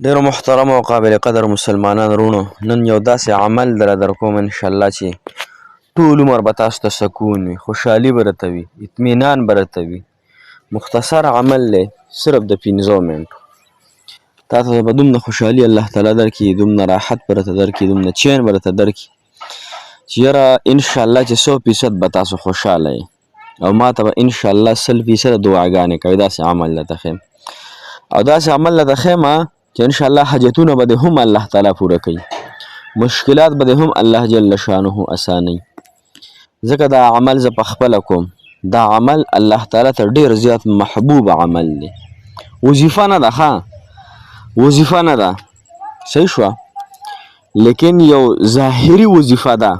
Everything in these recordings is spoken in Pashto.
ډیرو محترم او قابل قدر مسلمانان وروڼو، نن یو داسې عمل در کوم انشاءالله چې ټول عمر به تاسو ته سکون وي، خوشحالي به درته وي، اطمینان به درته وي. مختصر عمل دی، صرف د 15 منټو. تا ته به دومره خوشحالي الله تعالی درکړي، دومره راحت به درته درکړي، دومره چین به درته درکړي چې یاره انشاءالله چې 100% به تاسو خوشحاله یې او ما ته به انشاءالله 100% دعاګانې کوئ. داسې عمل درته ښیم او داسې عمل درته ښیم چې انشاءالله حاجتونه به دې هم الله تعالی پوره کوي، مشکلات به دې هم الله جل شانه اسانوي. ځکه دا عمل زه پخپله کوم، دا عمل الله تعالی ته ډېر زیات محبوب عمل دی. وظیفه نه ده، ښه وظیفه نه ده، صحیح شوه، لیکن یو ظاهري وظیفه ده.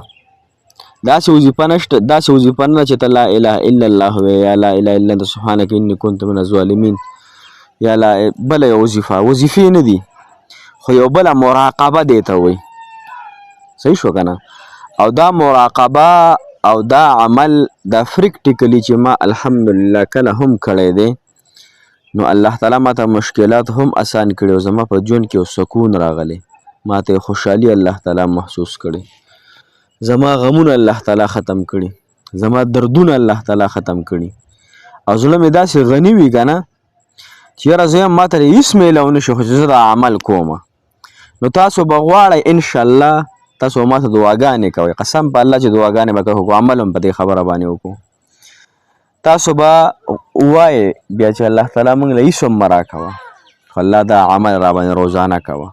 داسې وظیفه نشته، داسې وظیفه نه ده چې ته لا اله الا الله وایې یا لا اله الا انت سبحانک انی کنت من الظالمین یا لا بله یو وظیفې نه دي، خو یو بله مراقبه دی ته وایي. صحیح شو که نه؟ او دا مراقبه او دا عمل دا پریکټیکلی چې ما الحمدلله کله هم کړی دی، نو الله تعالی ما ته مشکلات هم اسان کړي او زما په ژوند کې یو سکون راغلی، ما ته خوشحالي الله تعالی محسوس کړي، زما غمونه الله تعالی ختم کړي، زما دردونه الله تعالی ختم کړي او زړه مې داسې غني وي که نه چې یاره زه یم ما ته هېڅ میلاو نه شي خو چې زه دا عمل کوم. نو تاسو به غواړئ انشاءالله تاسو ما ته دعاګانې کوئ، قسم په الله چې دعاګانې به کوئ، خو عمل هم په دې خبره باندې وکړو. تاسو به ووایئ بیا چې الله تعالی موږ له هېڅ هم مه راکوه، خو الله دا عمل را باندې روزانه کوه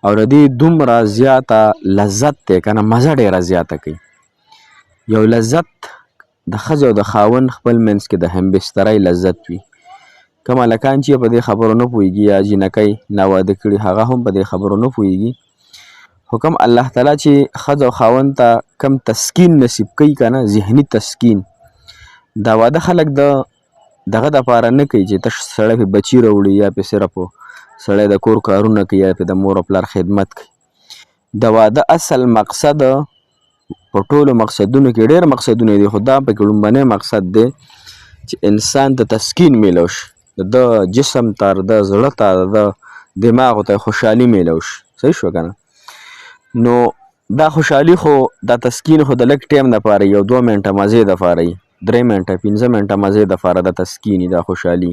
او د دې دومره زیاته لذت دی که نه، مزه ډېره زیاته کوي. یو لذت د ښځې او د خاوند خپل منځ کې د همبسترۍ لذت وي. کوم هلکان چې په دې خبرو نه پوهېږي یا جینکۍ ناواده کړي هغه هم په دې خبرو نه پوهېږي، خو کوم الله تعالی چې ښځه او خاوند ته کم تسکین نصیب کوي که نه، ذهني تسکین، دا واده خلک د دغه دپاره نه کوي چې تش سړی پې بچي راوړي یا پې صرف سړی د کور کارونه کوي یا پې د مور او پلار خدمت کوي. د واده اصل مقصد په ټولو مقصدونو کې ډېر مقصدونه دي، خو دا پکې لومبنی مقصد دی چې انسان ته تسکین میلو شي، د جسم ته، د زړه ته، د دماغو ته خوشحالي میلو شي. صحیح شوه که نه؟ نو دا خوشحالي خو دا تسکین خو د لږ ټایم دپاره یو 2 منټه مزې دپاره وي، 3 منټه 15 منټه مزې دپاره دا تسکین دا خوشحالي.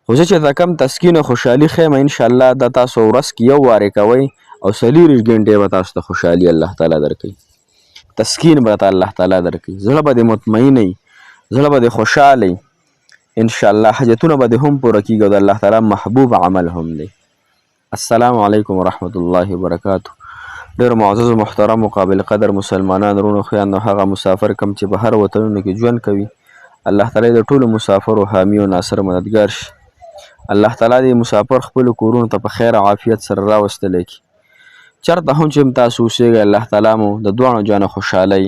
خو زه چې دا کم تسکین او خوشحالي ښیم انشاءالله دا تاسو ورځ کې یو وارې کوئ او 24 ګنټې به تاسو ته خوشحالي الله تعالی درکوي، تسکین به ته الله تعالی درکوي، زړه به دې مطمئن وي، زړه به دې خوشحاله وي انشاءالله، حاجتونه به دې هم پوره کېږي او د الله تعالی محبوب عمل هم دی. السلام علیکم ورحمت الله وبرکاتو. ډېر معزز و محترم و قابل قدر مسلمانان وروڼو خویندو، هغه مسافر کم چې بهر وطنونو کې ژوند کوي، الله تعالی د ټولو مسافرو حامی او ناصر مددګار شي. الله تعالی دې مسافر خپلو کورونو ته په خیر او عافیت سره راوستلی کړي. چېرته هم چې تاسو اوسېږئ الله تعالی مو د دواړو جانو خوشحالۍ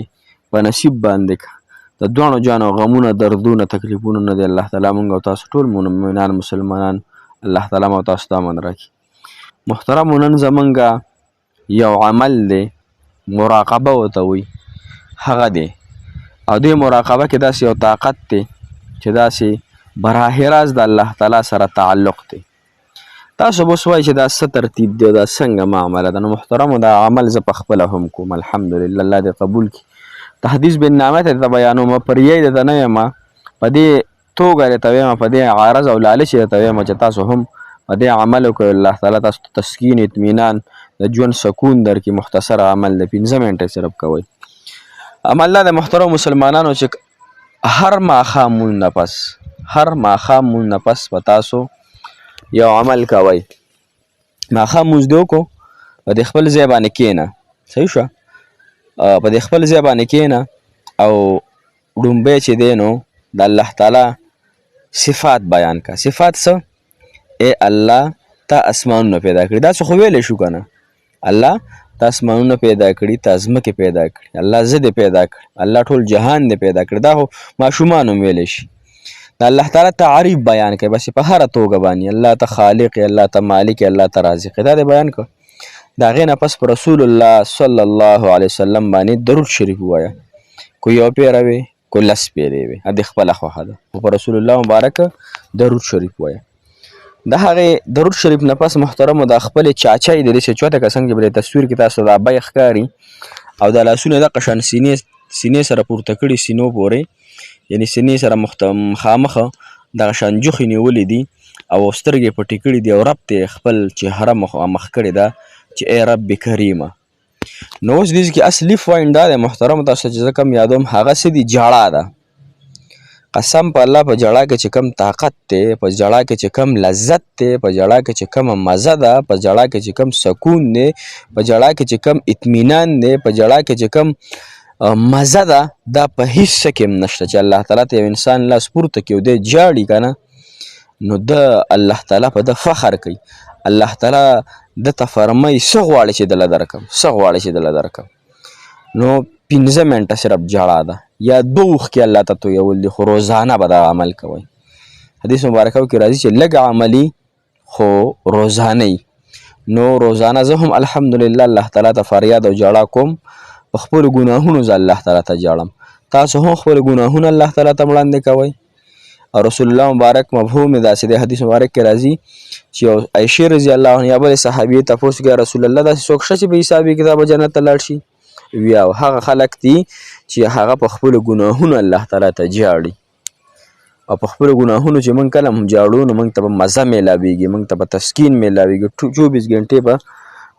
په نصیب باندې کړه، د دواړو جانو غمونه، دردونه، تکلیفونه نه دی الله تعالی مونږ او تاسو ټول مؤمنان مسلمانان الله تعالی مو تاسو ته امن راکړي. محترمو، نن زمونږ یو عمل دی، مراقبه ورته وایي، هغه دی او دې مراقبه کې داسې یو طاقت دی چې داسې براه راست د الله تعالی سره تعلق دی. تاسو به اوس وایئ چې دا څه ترتیب دی او دا څنګه معامله ده. نو محترمو، دا عمل زه پخپله هم کوم الحمدلله، الله دې قبول کړي. تحدیث بن نعمت درته بیانوم، پریی درته نه یم، په دې توګه درته ویم، په دې عرض او لالچ درته ویم چې تاسو هم په دې عمل وکړئ، الله تعالی تاسو ته تسکین، اطمینان، د ژوند سکون درکړي. مختصر عمل دی، 15 منټه صرف کوئ. عمل دا د محترم مسلمانانو چې هر ماښام مونځ نه پس، هر ماښام مونځ نه پس به تاسو یو عمل کوئ. ماښام مونځ دې وکړو، په دې خپل ځای باندې کښېنه، صحیح شوه، په دې خپل ځای باندې کښېنه او ډومبی چې دی نو د الله تعالی صفات بیان کړه. صفات څه؟ ای الله تا اسمانونه پیدا کړي، داسې خو ویلی شو که نه، الله تا اسمانونه پیدا کړي، تا ځمکې پیدا کړي، الله زه دې پیدا کړي، الله ټول جهان دې پیدا کړي، دا خو ماشومان هم ویلی شي. د الله تعالی تعریف بیان کوي، بس په هره توګه باندې الله ته خالق یې، الله ته مالک یې، الله ته رازق یې، دا دې بیان کړه. د هغې نه پس په رسول الله صلی الله علیه وسلم باندې درود شریف ووایه، کو یو پیره وي کو 10 پیرې وي، د خپله خوښه ده، خو په رسول الله مبارک درود شریف ووایه. د هغې درود شریف نه پس محترمو د خپلې چاچۍ د داسې چوته که څنګه چې په تصویر کې تاسو دا بیه ښکاري او دا لاسونه دغه شان سینې سره پورته کړي سینو پورې یعنې سینې سره مخامخ دغه شان جوخې نیولې دي او سترګې پټې کړي دي او رب ته خپل چهره مخ کړې ده چې ای رب کریمه. نو اوس دې کې اصلي پوینټ دا دی محترمو تاسو چې زه کوم یادوم هغه څه دي جړا ده. قسم په الله په جړا کې چې کم طاقت دی، په جړا کې چې کم لذت دی، په جړا کې چې کم مزه ده، په جړا کې چې کم سکون دی، په جړا کې چې کم اطمینان دی، په جړا کې چې کم مزه ده، دا په هیڅ څه کې هم نشته چې الله تعالی ته یو انسان لاس پورته کړي او دی جاړي که نه نو د الله تعالی په ده فخر کوي. الله تعالی ده ته فرمایي څه غواړې چې دله درکړم، څه غواړې چې دله درکړم. نو 15 منټه صرف جړا ده یا 2 اوښکې الله ته تویول دي خو روزانه به دا عمل کوئ. حدیث مبارکو کې راځي چې لږ عملي خو روزانه. نو روزانه زه هم الحمدلله الله تعالی ته فریاد او جړا کوم، په خپلو ګناهونو زه الله تعالی ته جاړم. تاسو هم خپل ګناهونه الله تعالی ته وړاندې کوئ. او رسول الله مبارک مفهوم یې داسې دی، حدیث مبارک کې راځي چې یو عایشې رضی الله عنها یا بلې صحابیې تپوس کوي رسول الله داسې څوک شته چې په حسابي کتابه جنت ته لاړ شي؟ وي او هغه خلک دي چې هغه په خپلو ګناهونو الله تعالی ته جاړي. او په خپلو ګناهونو چې موږ کله هم جاړو نو موږ ته به مزه میلاویږي، موږ ته به تسکین میلاویږي، 24 ګنټې به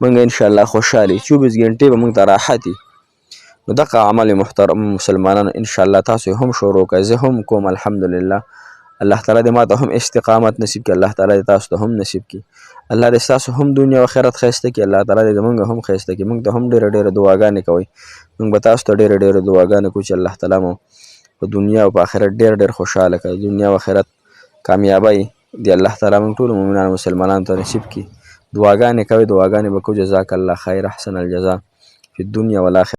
موږ انشاءالله خوشحالي، 24 ګنټې به موږ ته راحتي. نو دغه عمل محترم مسلمانانو انشاءالله تاسو هم شروع کړئ، زه هم کوم الحمدلله. الله تعالی دې ما ته هم استقامت نصیب کړي، الله تعالی دې تاسو ته هم نصیب کړي، الله دې ستاسو هم دنیا او آخرت ښایسته کړي، الله تعالی دې زموږ هم ښایسته کړي. موږ ته هم ډېره ډېره دعاګانې کوئ، موږ به تاسو ته ډېره ډېره دعاګانې کوو چې الله تعالی مو په دنیا او په آخرت ډېر ډېر خوشحاله کړي، دنیا او آخرت کامیابی دې الله تعالی موږ ټولو مؤمنانو مسلمانانو ته نصیب کړي. دعاګانې کوئ، دعاګانې به کوو. جزاک الله خیر، احسن الجزا فی الدنیا والآخرة.